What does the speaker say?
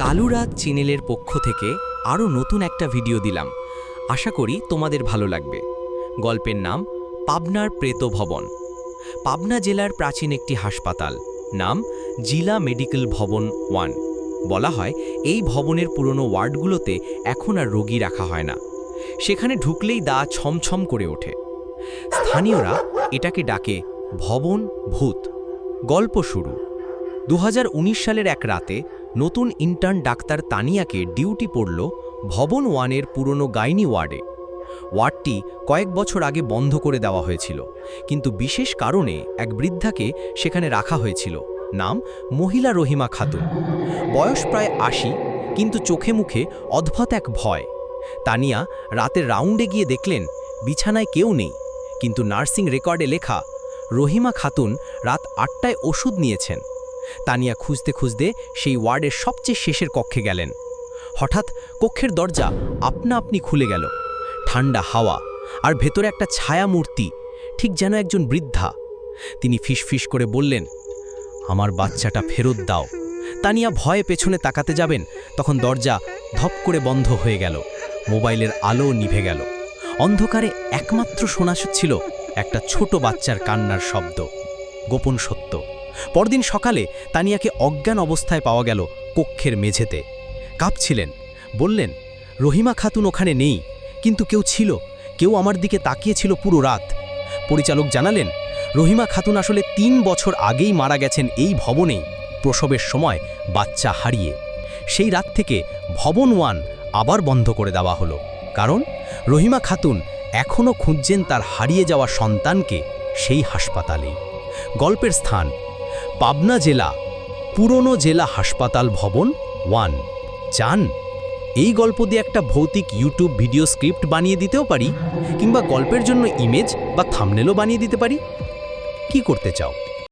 কালুরাত চ্যানেলের পক্ষ থেকে আরও নতুন একটা ভিডিও দিলাম। আশা করি তোমাদের ভালো লাগবে। গল্পের নাম পাবনার প্রেত ভবন। পাবনা জেলার প্রাচীন একটি হাসপাতাল, নাম জিলা মেডিকেল ভবন 1। বলা হয় এই ভবনের পুরনো ওয়ার্ডগুলোতে এখন আর রোগী রাখা হয় না। সেখানে ঢুকলেই দা ছমছম করে ওঠে। স্থানীয়রা এটাকে ডাকে ভবন ভূত। গল্প শুরু 2019 সালের এক রাতে নতুন ইন্টার্ন ডাক্তার তানিয়াকে ডিউটি পড়ল ভবন 1-এর পুরনো গাইনি ওয়ার্ডে। ওয়ার্ডটি কয়েক বছর আগে বন্ধ করে দেওয়া হয়েছিল, কিন্তু বিশেষ কারণে এক বৃদ্ধাকে সেখানে রাখা হয়েছিল। নাম মহিলা রহিমা খাতুন। বয়স প্রায় 80, কিন্তু চোখে মুখে অদ্ভুত এক ভয়। তানিয়া রাতের রাউন্ডে গিয়ে দেখলেন বিছানায় কেউ নেই, কিন্তু নার্সিং রেকর্ডে লেখা রহিমা খাতুন রাত 8টায় ওষুধ নিয়েছেন। তানিয়া খুঁজতে খুঁজতে সেই ওয়ার্ডের সবচেয়ে শেষের কক্ষে গেলেন। হঠাৎ কক্ষের দরজা আপনা আপনি খুলে গেল। ঠান্ডা হাওয়া, আর ভেতরে একটা ছায়া মূর্তি, ঠিক যেন একজন বৃদ্ধা। তিনি ফিসফিস করে বললেন, আমার বাচ্চাটা ফেরত দাও। তানিয়া ভয়ে পেছনে তাকাতে যাবেন, তখন দরজা ধপ করে বন্ধ হয়ে গেল। মোবাইলের আলো নিভে গেল। অন্ধকারে একমাত্র শোনা ছিল একটা ছোট বাচ্চার কান্নার শব্দ। গোপন সত্য, পরদিন সকালে তানিয়াকে অজ্ঞান অবস্থায় পাওয়া গেল কক্ষের মেঝেতে। কাঁপছিলেন। বললেন, রহিমা খাতুন ওখানে নেই, কিন্তু কেউ ছিল, কেউ আমার দিকে তাকিয়েছিল পুরো রাত। পরিচালক জানালেন, রহিমা খাতুন আসলে 3 বছর আগেই মারা গেছেন এই ভবনেই, প্রসবের সময় বাচ্চা হারিয়ে। সেই রাত থেকে ভবন 1 আবার বন্ধ করে দেওয়া হলো, কারণ রহিমা খাতুন এখনও খুঁজছেন তার হারিয়ে যাওয়া সন্তানকে সেই হাসপাতালেই। গল্পের স্থান পাবনা জেলা, পুরনো জেলা হাসপাতাল ভবন 1। চান এই গল্প দিয়ে একটা ভৌতিক ইউটিউব ভিডিও স্ক্রিপ্ট বানিয়ে দিতেও পারি, কিংবা গল্পের জন্য ইমেজ বা থাম্বনেলও বানিয়ে দিতে পারি। কি করতে চাও?